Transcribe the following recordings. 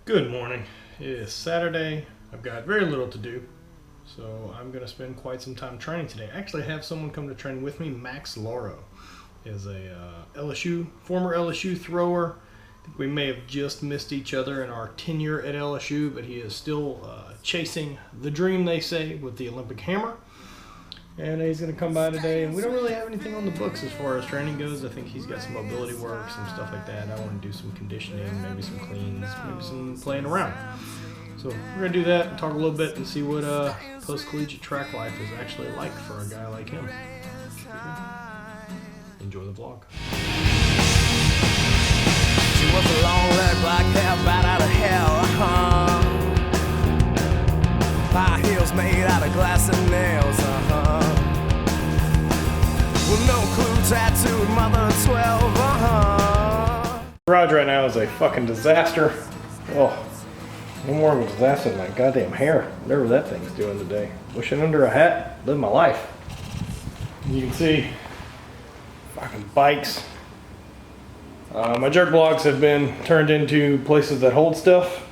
Good morning. It is Saturday. I've got very little to do, so I'm going to spend quite some time training today. I actually have someone come to train with me. Max Lauro is a former LSU thrower. I think we may have just missed each other in our tenure at LSU, but he is still chasing the dream, they say, with the Olympic hammer. And he's going to come by today, and we don't really have anything on the books as far as training goes. I think he's got some mobility work, some stuff like that. I want to do some conditioning, maybe some cleans, maybe some playing around. So we're going to do that and talk a little bit and see what post-collegiate track life is actually like for a guy like him. Enjoy the vlog. She was a long leg black hair, bad out of hell, high heels made out of glass and nails, with no clue, tattooed mother of 12, Garage right now is a fucking disaster. Oh, no more of a disaster than my goddamn hair. Whatever that thing's doing today. Wishing under a hat, live my life. You can see fucking bikes. My jerk blogs have been turned into places that hold stuff.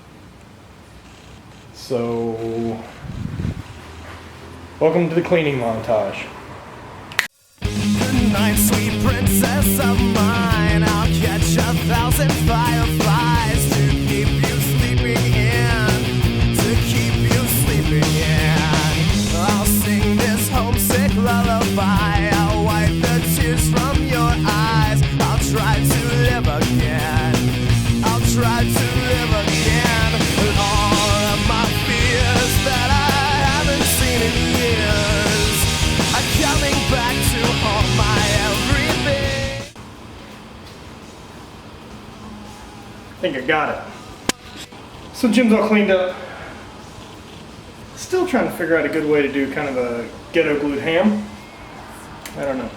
So, welcome to the cleaning montage. Good night, sweet princess of mine. I'll catch 1,000 fireflies to keep you sleeping in, to keep you sleeping in. I'll sing this homesick lullaby. I'll wipe the tears from your eyes. I'll try to live again. I'll try to live again. And all of my fears that I haven't seen in years are coming back to haunt my everything. I think I got it. So gym's all cleaned up. Still trying to figure out a good way to do kind of a ghetto glued ham. I don't know.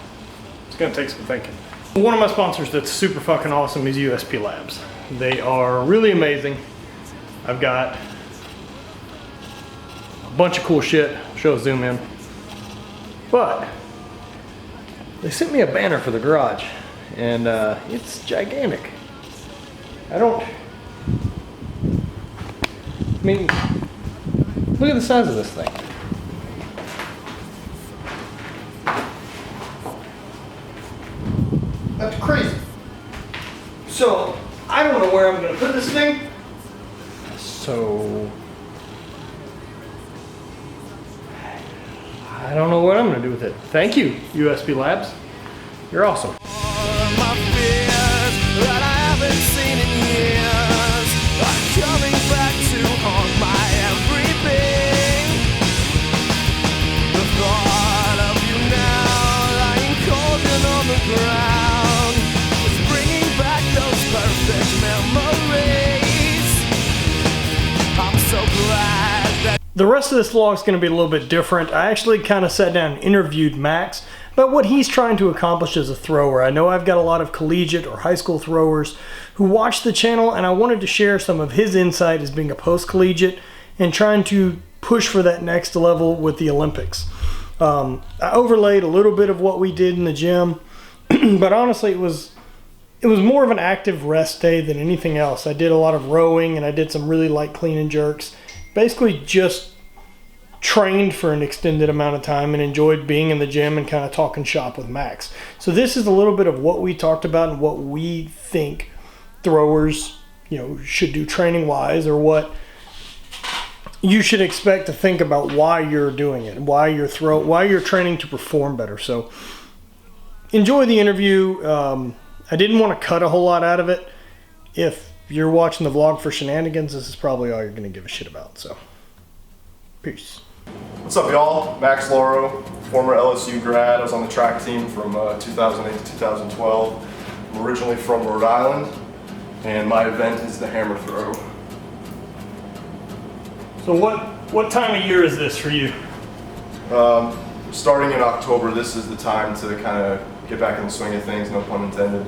It's gonna take some thinking. One of my sponsors that's super fucking awesome is USP Labs. They are really amazing. I've got a bunch of cool shit. Show zoom in. But they sent me a banner for the garage, and it's gigantic. I mean, look at the size of this thing. That's crazy. So, I don't know where I'm gonna put this thing. So, I don't know what I'm gonna do with it. Thank you, USP Labs. You're awesome. All of my fears that I haven't seen in years are coming back to haunt my everything. The thought of you now lying cold and on the ground is bringing back those perfect memories. I'm so glad that The rest of this vlog is going to be a little bit different. I actually kind of sat down and interviewed Max about what he's trying to accomplish as a thrower. I know I've got a lot of collegiate or high school throwers who watch the channel, and I wanted to share some of his insight as being a post-collegiate and trying to push for that next level with the Olympics. I overlaid a little bit of what we did in the gym, but honestly it was more of an active rest day than anything else. I did a lot of rowing and I did some really light clean and jerks. Basically just trained for an extended amount of time and enjoyed being in the gym and kind of talking shop with Max. So this is a little bit of what we talked about and what we think throwers, should do training wise, or what you should expect to think about why you're doing it, why you're training to perform better. So enjoy the interview. I didn't want to cut a whole lot out of it. If you're watching the vlog for shenanigans, this is probably all you're going to give a shit about. So, peace. What's up, y'all? Max Lauro, former LSU grad. I was on the track team from 2008 to 2012. I'm originally from Rhode Island, and my event is the hammer throw. So what time of year is this for you? Starting in October, this is the time to kind of get back in the swing of things, no pun intended.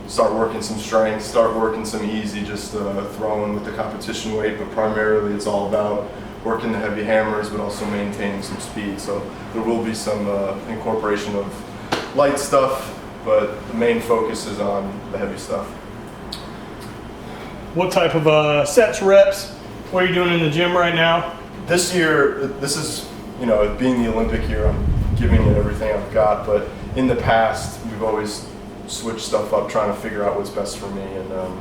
Start working some strength, start working some easy, just throwing with the competition weight, but primarily it's all about working the heavy hammers, but also maintaining some speed. So there will be some incorporation of light stuff, but the main focus is on the heavy stuff. What type of sets, reps? What are you doing in the gym right now? This year, this is, you know, being the Olympic year, I'm giving it everything I've got, but in the past, we've always switched stuff up, trying to figure out what's best for me. And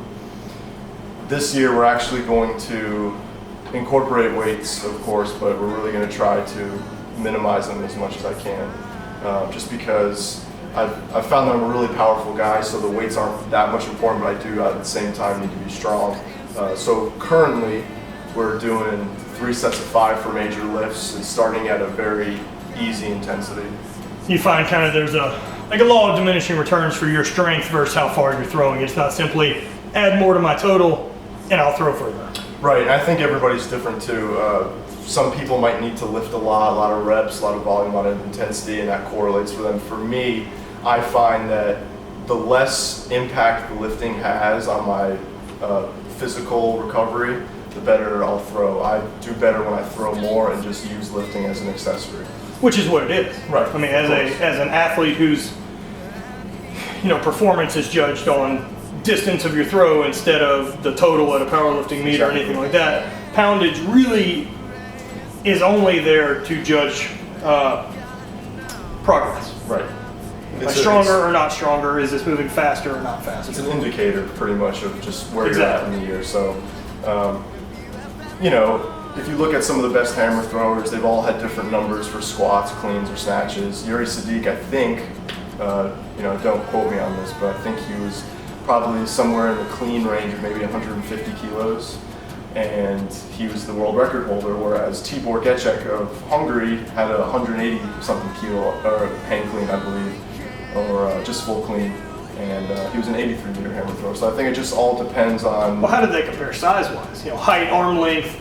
this year, we're actually going to incorporate weights, of course, but we're really going to try to minimize them as much as I can, just because I've found that I'm a really powerful guy, so the weights aren't that much important, but I do at the same time need to be strong. So currently, we're doing 3 sets of 5 for major lifts and starting at a very easy intensity. You find kind of there's a law of diminishing returns for your strength versus how far you're throwing. It's not simply add more to my total and I'll throw further. Right, I think everybody's different too. Some people might need to lift a lot of reps, a lot of volume, a lot of intensity, and that correlates for them. For me, I find that the less impact the lifting has on my physical recovery, the better I'll throw. I do better when I throw more and just use lifting as an accessory. Which is what it is. Right. I mean, as an athlete whose performance is judged on distance of your throw instead of the total at a powerlifting meet or anything like that, poundage really is only there to judge progress. Right. Stronger or not stronger? Is this moving faster or not faster? It's an indicator, pretty much, of just where you're at in the year. So, you know, if you look at some of the best hammer throwers, they've all had different numbers for squats, cleans, or snatches. Yuri Sadiq, I think, don't quote me on this, but I think he was probably somewhere in the clean range of maybe 150 kilos. And he was the world record holder, whereas Tibor Gecek of Hungary had a 180 something kilo, or hang clean, I believe, or just full clean. And he was an 83 meter hammer thrower. So I think it just all depends on. Well, how did they compare size-wise? Height, arm length.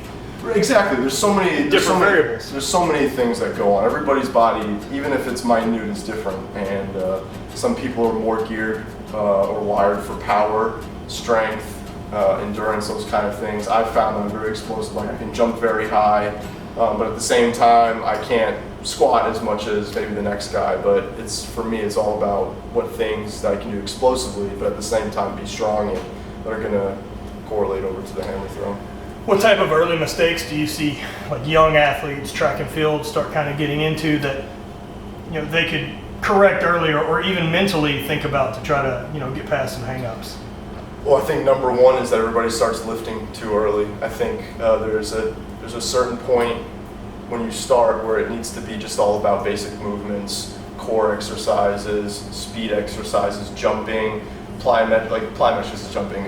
Exactly. There's so many different variables. There's so many things that go on. Everybody's body, even if it's minute, is different. And some people are more geared or wired for power, strength, endurance, those kind of things. I've found that I'm very explosive. Like I can jump very high, but at the same time, I can't squat as much as maybe the next guy. But for me, it's all about what things that I can do explosively, but at the same time be strong and that are going to correlate over to the hammer throw. What type of early mistakes do you see like young athletes, track and field, start kind of getting into that they could correct earlier or even mentally think about to try to get past some hang-ups? Well, I think number one is that everybody starts lifting too early. I think there's a certain point when you start where it needs to be just all about basic movements, core exercises, speed exercises, jumping, plyometrics is jumping.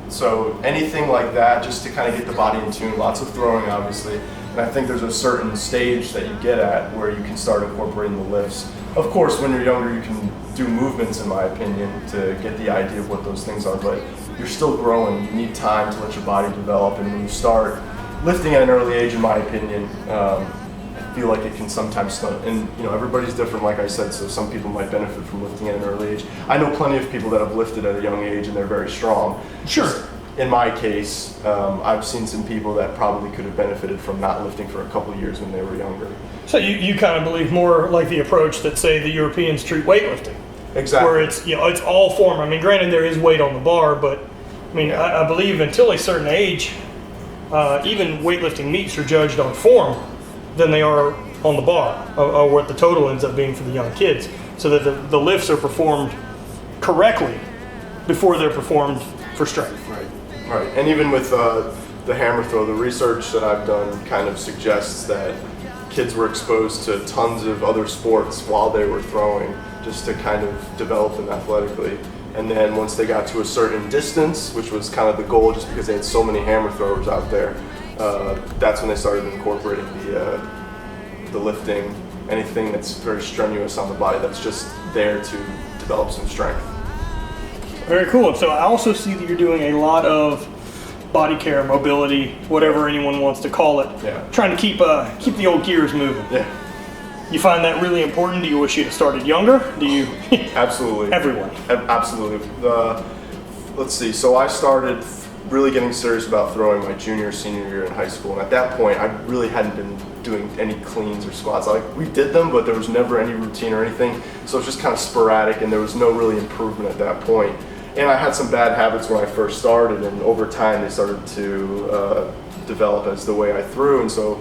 So anything like that, just to kind of get the body in tune. Lots of throwing, obviously. And I think there's a certain stage that you get at where you can start incorporating the lifts. Of course, when you're younger, you can do movements, in my opinion, to get the idea of what those things are. But you're still growing. You need time to let your body develop. And when you start lifting at an early age, in my opinion, I feel like it can sometimes stunt. And everybody's different, like I said. So some people might benefit from lifting at an early age. I know plenty of people that have lifted at a young age and they're very strong. Sure. In my case, I've seen some people that probably could have benefited from not lifting for a couple of years when they were younger. So you kind of believe more like the approach that, say, the Europeans treat weightlifting. Exactly. Where it's it's all form. I mean, granted there is weight on the bar, but I mean I believe until a certain age, even weightlifting meets are judged on form than they are on the bar, or what the total ends up being for the young kids, so that the lifts are performed correctly before they're performed for strength. Right. And even with the hammer throw, the research that I've done kind of suggests that kids were exposed to tons of other sports while they were throwing, just to kind of develop them athletically. And then once they got to a certain distance, which was kind of the goal, just because they had so many hammer throwers out there, that's when they started incorporating the lifting, anything that's very strenuous on the body, that's just there to develop some strength. Very cool. So I also see that you're doing a lot of body care, mobility, whatever anyone wants to call it. Yeah. Trying to keep the old gears moving. Yeah. You find that really important? Do you wish you'd have started younger? Do you? Absolutely. Everyone. Absolutely. Let's see. So I started really getting serious about throwing my senior year in high school, and at that point, I really hadn't been doing any cleans or squats. We did them, but there was never any routine or anything. So it was just kind of sporadic, and there was no really improvement at that point. And I had some bad habits when I first started, and over time they started to develop as the way I threw. And so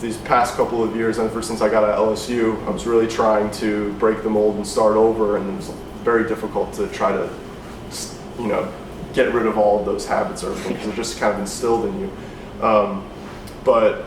these past couple of years, ever since I got at LSU, I was really trying to break the mold and start over, and it was very difficult to try to, you know, get rid of all of those habits or everything, because they're just kind of instilled in you. But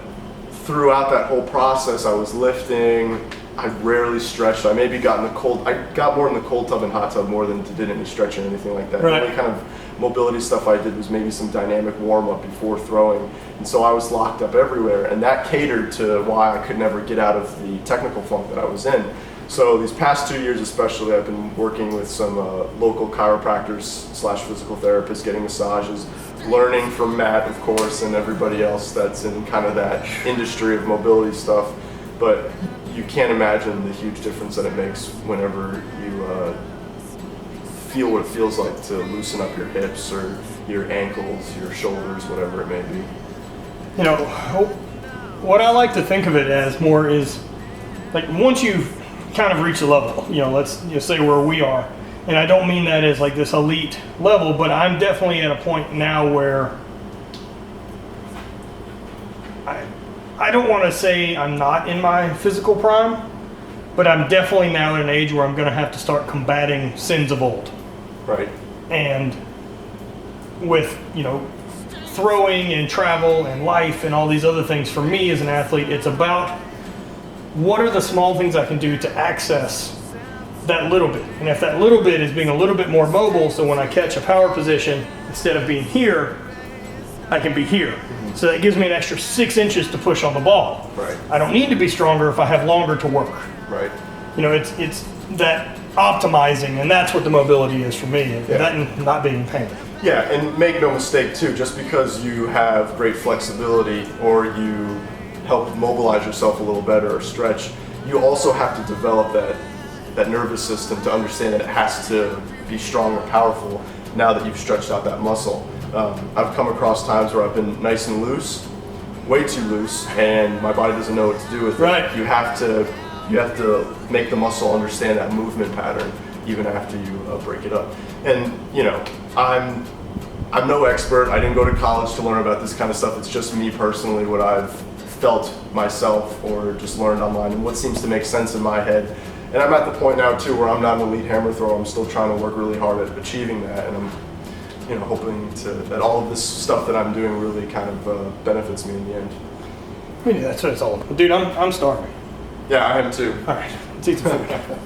throughout that whole process, I was lifting. I rarely stretched. I maybe got in the cold. I got more in the cold tub and hot tub more than did any stretching or anything like that. Right. The only kind of mobility stuff I did was maybe some dynamic warm up before throwing. And so I was locked up everywhere, and that catered to why I could never get out of the technical funk that I was in. So these past 2 years especially, I've been working with some local chiropractors / physical therapists, getting massages, learning from Matt, of course, and everybody else that's in kind of that industry of mobility stuff. But you can't imagine the huge difference that it makes whenever you feel what it feels like to loosen up your hips or your ankles, your shoulders, whatever it may be. You know, what I like to think of it as more is, like, once you've kind of reached a level, you know, let's just say where we are, and I don't mean that as like this elite level, but I'm definitely at a point now where I don't want to say I'm not in my physical prime, but I'm definitely now at an age where I'm going to have to start combating sins of old. Right. And with, you know, throwing and travel and life and all these other things, for me as an athlete, it's about what are the small things I can do to access that little bit. And if that little bit is being a little bit more mobile, so when I catch a power position, instead of being here, I can be here. Mm-hmm. So that gives me an extra 6 inches to push on the ball. Right. I don't need to be stronger if I have longer to work. Right. You know, it's that optimizing, and that's what the mobility is for me, and Yeah. that and not being in pain. Yeah, and make no mistake too, just because you have great flexibility or you help mobilize yourself a little better or stretch, you also have to develop that nervous system to understand that it has to be strong or powerful now that you've stretched out that muscle. I've come across times where I've been nice and loose, way too loose, and my body doesn't know what to do with it. Right. You have to make the muscle understand that movement pattern even after you break it up. And you know, I'm no expert. I didn't go to college to learn about this kind of stuff. It's just me personally, what I've felt myself or just learned online and what seems to make sense in my head. And I'm at the point now too where I'm not an elite hammer thrower. I'm still trying to work really hard at achieving that, and I'm, you know, hoping that all of this stuff that I'm doing really kind of benefits me in the end. I mean, that's what it's all about. Dude, I'm starving. Yeah, I am too. All right, let's eat some food.